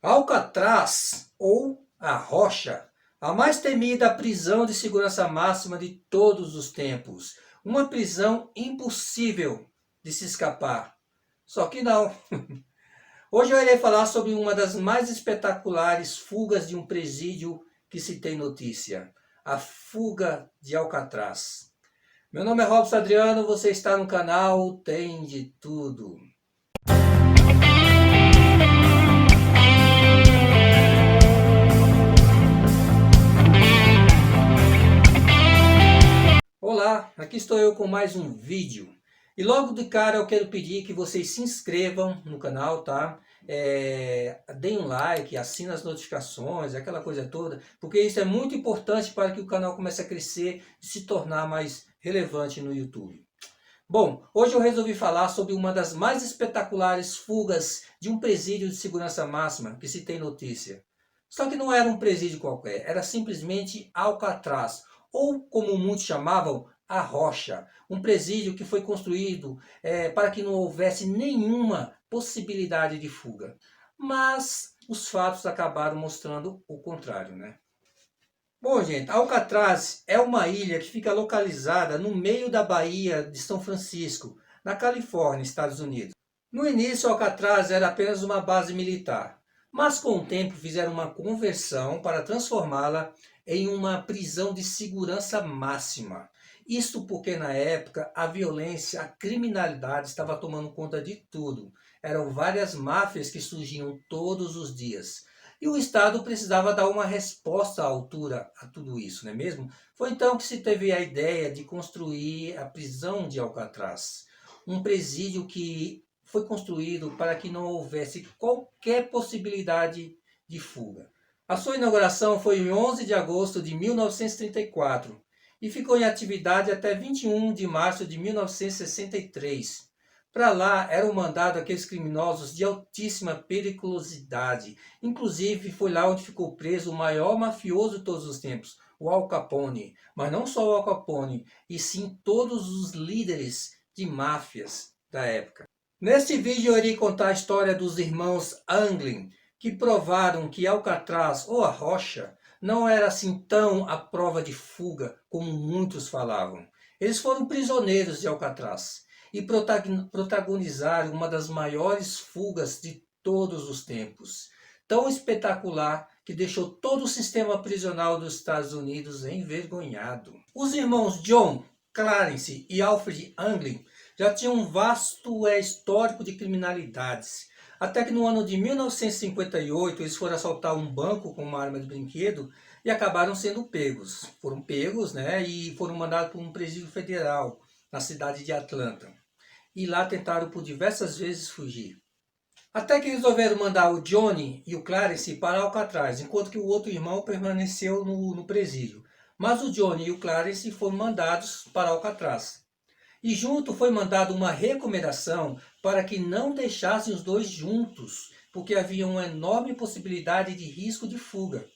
Alcatraz, ou a Rocha, a mais temida prisão de segurança máxima de todos os tempos. Uma prisão impossível de se escapar. Só que não. Hoje eu irei falar sobre uma das mais espetaculares fugas de um presídio que se tem notícia. A fuga de Alcatraz. Meu nome é Robson Adriano, você está no canal Tem de Tudo. Olá, aqui estou eu com mais um vídeo. E logo de cara eu quero pedir que vocês se inscrevam no canal, tá? Deem um like, assinem as notificações, aquela coisa toda, porque isso é muito importante para que o canal comece a crescer e se tornar mais relevante no YouTube. Bom, hoje eu resolvi falar sobre uma das mais espetaculares fugas de um presídio de segurança máxima que se tem notícia. Só que não era um presídio qualquer, era simplesmente Alcatraz, ou como muitos chamavam, a Rocha. Um presídio que foi construído para que não houvesse nenhuma possibilidade de fuga. Mas os fatos acabaram mostrando o contrário, né? Bom, gente, Alcatraz é uma ilha que fica localizada no meio da Baía de São Francisco, na Califórnia, Estados Unidos. No início, Alcatraz era apenas uma base militar, mas com o tempo fizeram uma conversão para transformá-la em uma prisão de segurança máxima. Isto porque na época a violência, a criminalidade estava tomando conta de tudo. Eram várias máfias que surgiam todos os dias. E o Estado precisava dar uma resposta à altura a tudo isso, não é mesmo? Foi então que se teve a ideia de construir a prisão de Alcatraz. Um presídio que foi construído para que não houvesse qualquer possibilidade de fuga. A sua inauguração foi em 11 de agosto de 1934 e ficou em atividade até 21 de março de 1963. Para lá eram mandados aqueles criminosos de altíssima periculosidade. Inclusive foi lá onde ficou preso o maior mafioso de todos os tempos, o Al Capone. Mas não só o Al Capone, e sim todos os líderes de máfias da época. Neste vídeo eu irei contar a história dos irmãos Anglin, que provaram que Alcatraz, ou a Rocha, não era assim tão a prova de fuga como muitos falavam. Eles foram prisioneiros de Alcatraz e protagonizaram uma das maiores fugas de todos os tempos. Tão espetacular que deixou todo o sistema prisional dos Estados Unidos envergonhado. Os irmãos John, Clarence e Alfred Anglin já tinham um vasto histórico de criminalidades. Até que no ano de 1958 eles foram assaltar um banco com uma arma de brinquedo e acabaram sendo pegos. Foram pegos, né, e foram mandados para um presídio federal na cidade de Atlanta. E lá tentaram por diversas vezes fugir. Até que resolveram mandar o Johnny e o Clarence para Alcatraz, enquanto que o outro irmão permaneceu no presídio. Mas o Johnny e o Clarence foram mandados para Alcatraz. E junto foi mandada uma recomendação para que não deixassem os dois juntos, porque havia uma enorme possibilidade de risco de fuga.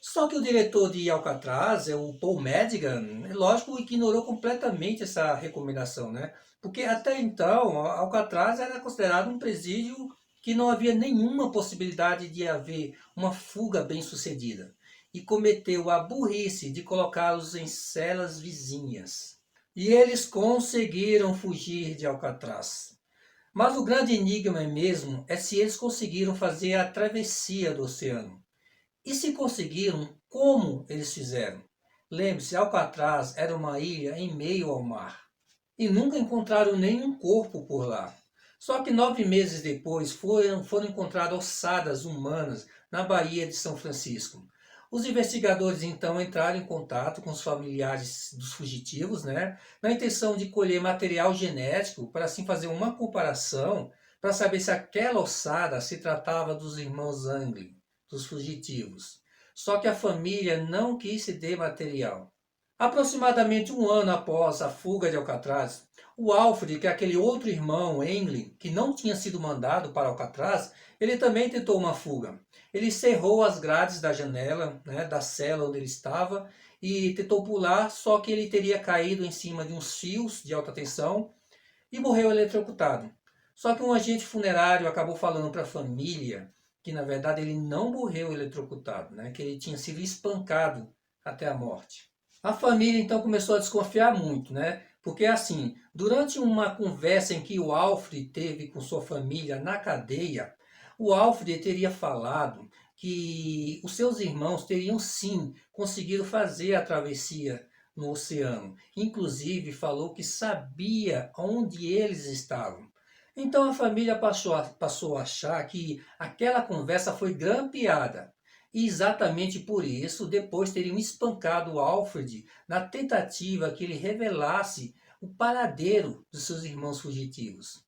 Só que o diretor de Alcatraz, o Paul Madigan, lógico, ignorou completamente essa recomendação, né? Porque até então, Alcatraz era considerado um presídio que não havia nenhuma possibilidade de haver uma fuga bem-sucedida. E cometeu a burrice de colocá-los em celas vizinhas. E eles conseguiram fugir de Alcatraz. Mas o grande enigma mesmo é se eles conseguiram fazer a travessia do oceano. E se conseguiram, como eles fizeram? Lembre-se, Alcatraz era uma ilha em meio ao mar. E nunca encontraram nenhum corpo por lá. Só que 9 meses depois foram encontradas ossadas humanas na Baía de São Francisco. Os investigadores então entraram em contato com os familiares dos fugitivos, né, na intenção de colher material genético para assim fazer uma comparação para saber se aquela ossada se tratava dos irmãos Anglin, dos fugitivos. Só que a família não quis ceder material. Aproximadamente um ano após a fuga de Alcatraz, o Alfred, que é aquele outro irmão, Anglin, que não tinha sido mandado para Alcatraz, ele também tentou uma fuga. Ele cerrou as grades da janela, né, da cela onde ele estava, e tentou pular, só que ele teria caído em cima de uns fios de alta tensão e morreu eletrocutado. Só que um agente funerário acabou falando para a família que na verdade ele não morreu eletrocutado, né? Que ele tinha sido espancado até a morte. A família então começou a desconfiar muito, né? Porque assim, durante uma conversa em que o Alfred teve com sua família na cadeia, o Alfred teria falado que os seus irmãos teriam sim conseguido fazer a travessia no oceano. Inclusive falou que sabia onde eles estavam. Então a família passou a achar que aquela conversa foi grampeada. E exatamente por isso, depois teriam espancado Alfred na tentativa que ele revelasse o paradeiro dos seus irmãos fugitivos.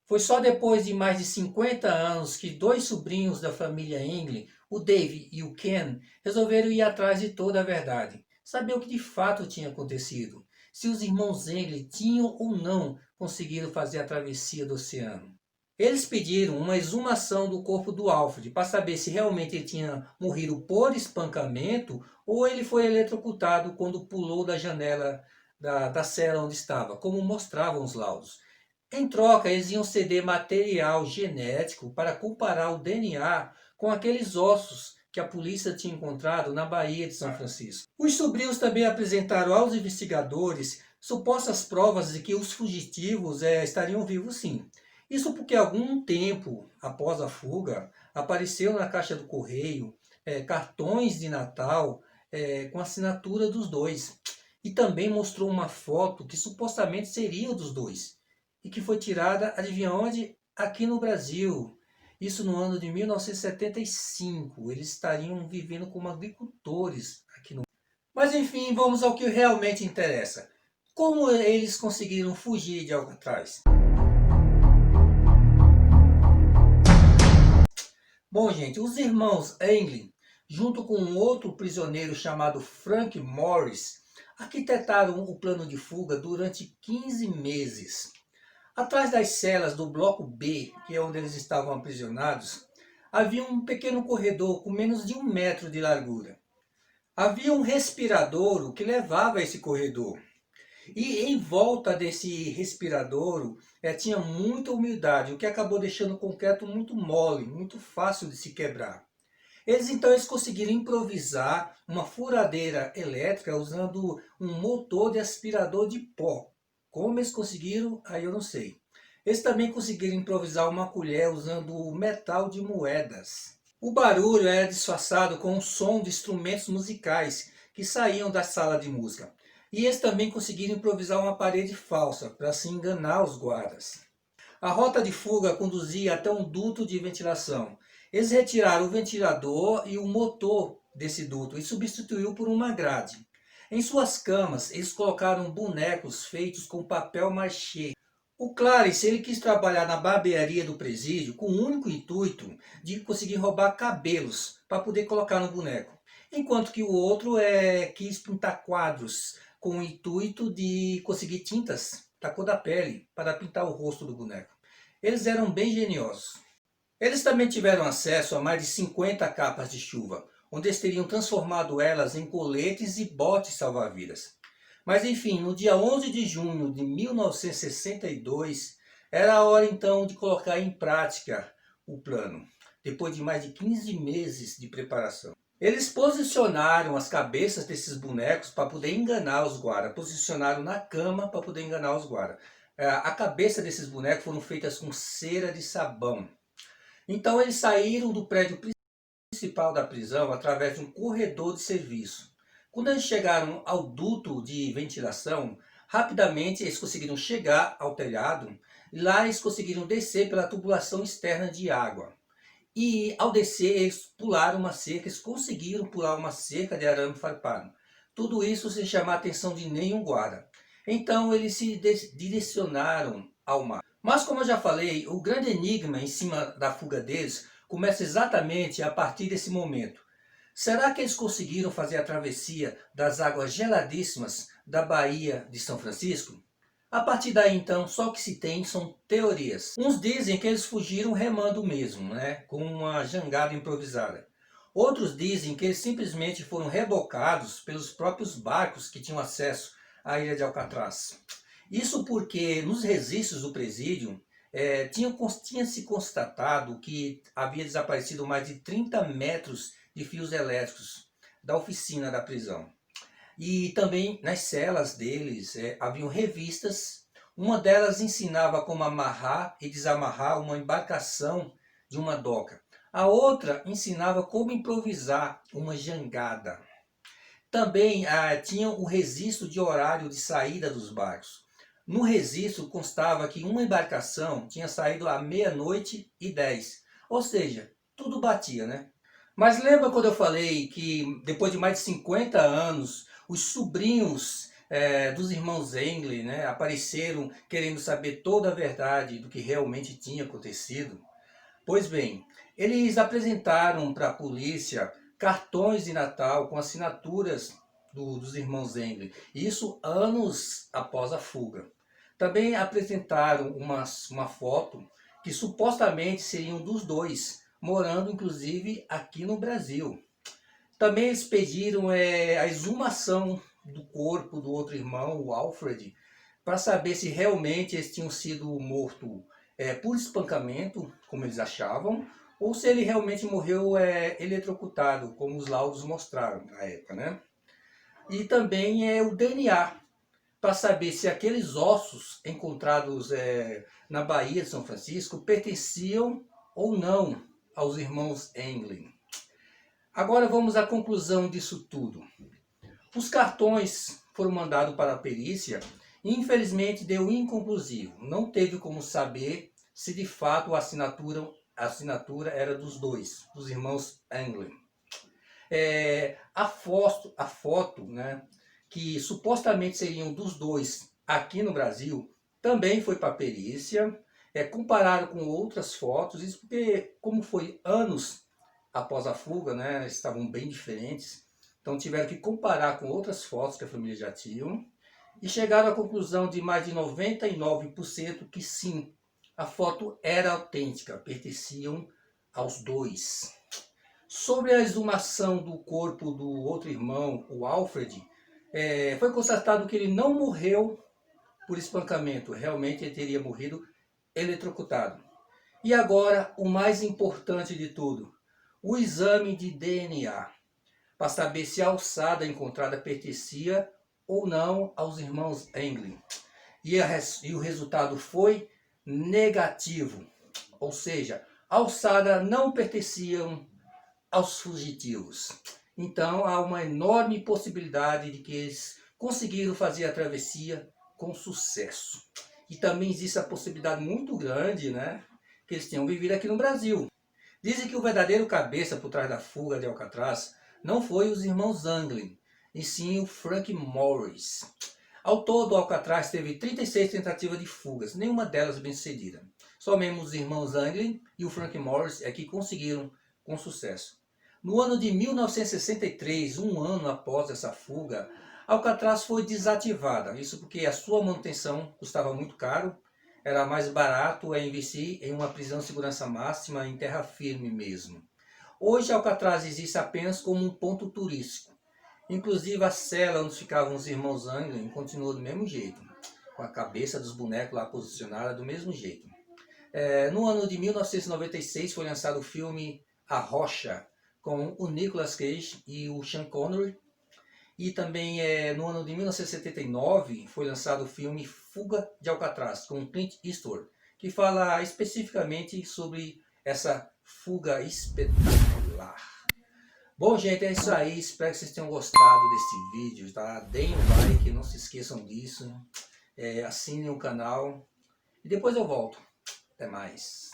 Foi só depois de mais de 50 anos que dois sobrinhos da família Englin, o Dave e o Ken, resolveram ir atrás de toda a verdade, saber o que de fato tinha acontecido, se os irmãos Englin tinham ou não conseguido fazer a travessia do oceano. Eles pediram uma exumação do corpo do Alfred para saber se realmente ele tinha morrido por espancamento ou ele foi eletrocutado quando pulou da janela da cela onde estava, como mostravam os laudos. Em troca, eles iam ceder material genético para comparar o DNA com aqueles ossos que a polícia tinha encontrado na Baía de São Francisco. Os sobrinhos também apresentaram aos investigadores supostas provas de que os fugitivos estariam vivos sim. Isso porque algum tempo após a fuga, apareceu na caixa do correio cartões de Natal com a assinatura dos dois. E também mostrou uma foto que supostamente seria dos dois. E que foi tirada, adivinha onde? Aqui no Brasil. Isso no ano de 1975. Eles estariam vivendo como agricultores aqui no Brasil. Mas enfim, vamos ao que realmente interessa. Como eles conseguiram fugir de Alcatraz? Bom, gente, os irmãos Englin, junto com um outro prisioneiro chamado Frank Morris, arquitetaram o plano de fuga durante 15 meses. Atrás das celas do bloco B, que é onde eles estavam aprisionados, havia um pequeno corredor com menos de 1 metro de largura. Havia um respiradouro que levava a esse corredor. E em volta desse respiradouro tinha muita umidade, o que acabou deixando o concreto muito mole, muito fácil de se quebrar. Eles conseguiram improvisar uma furadeira elétrica usando um motor de aspirador de pó. Como eles conseguiram, aí eu não sei. Eles também conseguiram improvisar uma colher usando metal de moedas. O barulho era disfarçado com o som de instrumentos musicais que saíam da sala de música. E eles também conseguiram improvisar uma parede falsa para se enganar os guardas. A rota de fuga conduzia até um duto de ventilação. Eles retiraram o ventilador e o motor desse duto e substituiu por uma grade. Em suas camas, eles colocaram bonecos feitos com papel machê. O Clarence, ele quis trabalhar na barbearia do presídio com o único intuito de conseguir roubar cabelos para poder colocar no boneco. Enquanto que o outro quis pintar quadros com o intuito de conseguir tintas da cor da pele para pintar o rosto do boneco. Eles eram bem geniosos. Eles também tiveram acesso a mais de 50 capas de chuva, onde eles teriam transformado elas em coletes e botes salva-vidas. Mas enfim, no dia 11 de junho de 1962, era a hora então de colocar em prática o plano, depois de mais de 15 meses de preparação. Eles posicionaram as cabeças desses bonecos para poder enganar os guardas, posicionaram na cama para poder enganar os guardas. A cabeça desses bonecos foram feitas com cera de sabão. Então eles saíram do prédio principal da prisão através de um corredor de serviço. Quando eles chegaram ao duto de ventilação, rapidamente eles conseguiram chegar ao telhado e lá eles conseguiram descer pela tubulação externa de água. E ao descer eles pularam uma cerca, eles conseguiram pular uma cerca de arame farpado. Tudo isso sem chamar a atenção de nenhum guarda. Então eles se direcionaram ao mar. Mas como eu já falei, o grande enigma em cima da fuga deles começa exatamente a partir desse momento. Será que eles conseguiram fazer a travessia das águas geladíssimas da Baía de São Francisco? A partir daí então, só o que se tem são teorias. Uns dizem que eles fugiram remando mesmo, com uma jangada improvisada. Outros dizem que eles simplesmente foram rebocados pelos próprios barcos que tinham acesso à ilha de Alcatraz. Isso porque nos registros do presídio, tinha se constatado que havia desaparecido mais de 30 metros de fios elétricos da oficina da prisão. E também nas celas deles haviam revistas. Uma delas ensinava como amarrar e desamarrar uma embarcação de uma doca. A outra ensinava como improvisar uma jangada. Também tinha o registro de horário de saída dos barcos. No registro constava que uma embarcação tinha saído à 00:10. Ou seja, tudo batia, né? Mas lembra quando eu falei que depois de mais de 50 anos, os sobrinhos dos irmãos Engel, né, apareceram querendo saber toda a verdade do que realmente tinha acontecido? Pois bem, eles apresentaram para a polícia cartões de Natal com assinaturas dos irmãos Engel, isso anos após a fuga. Também apresentaram uma foto que supostamente seriam dos dois, morando inclusive aqui no Brasil. Também eles pediram a exumação do corpo do outro irmão, o Alfred, para saber se realmente eles tinham sido mortos por espancamento, como eles achavam, ou se ele realmente morreu eletrocutado, como os laudos mostraram na época, né? E também o DNA, para saber se aqueles ossos encontrados na Baía de São Francisco pertenciam ou não aos irmãos Engel. Agora vamos à conclusão disso tudo. Os cartões foram mandados para a perícia e infelizmente deu inconclusivo. Não teve como saber se de fato a assinatura era dos dois, dos irmãos Engel. A foto, né, que supostamente seriam dos dois aqui no Brasil, também foi para a perícia. Compararam com outras fotos, isso porque como foi anos após a fuga, né, estavam bem diferentes. Então tiveram que comparar com outras fotos que a família já tinha. E chegaram à conclusão de mais de 99% que sim, a foto era autêntica, pertenciam aos dois. Sobre a exumação do corpo do outro irmão, o Alfred, foi constatado que ele não morreu por espancamento, realmente ele teria morrido eletrocutado. E agora, o mais importante de tudo, o exame de DNA, para saber se a alçada encontrada pertencia ou não aos irmãos Engel. E o resultado foi negativo, ou seja, a alçada não pertenciam aos fugitivos. Então há uma enorme possibilidade de que eles conseguiram fazer a travessia com sucesso. E também existe a possibilidade muito grande, né, que eles tenham vivido aqui no Brasil. Dizem que o verdadeiro cabeça por trás da fuga de Alcatraz não foi os irmãos Engel, e sim o Frank Morris. Ao todo, Alcatraz teve 36 tentativas de fugas, nenhuma delas bem-sucedida. Somente os irmãos Engel e o Frank Morris é que conseguiram com sucesso. No ano de 1963, um ano após essa fuga, Alcatraz foi desativada. Isso porque a sua manutenção custava muito caro. Era mais barato investir em uma prisão de segurança máxima em terra firme mesmo. Hoje Alcatraz existe apenas como um ponto turístico. Inclusive a cela onde ficavam os irmãos Engel continuou do mesmo jeito, com a cabeça dos bonecos lá posicionada do mesmo jeito. No ano de 1996 foi lançado o filme A Rocha, com o Nicolas Cage e o Sean Connery. E também no ano de 1979 foi lançado o filme Fuga de Alcatraz, com Clint Eastwood, que fala especificamente sobre essa fuga espetacular. Bom, gente, é isso aí. Espero que vocês tenham gostado desse vídeo, tá? Deem um like, não se esqueçam disso. Assinem o canal. E depois eu volto. Até mais.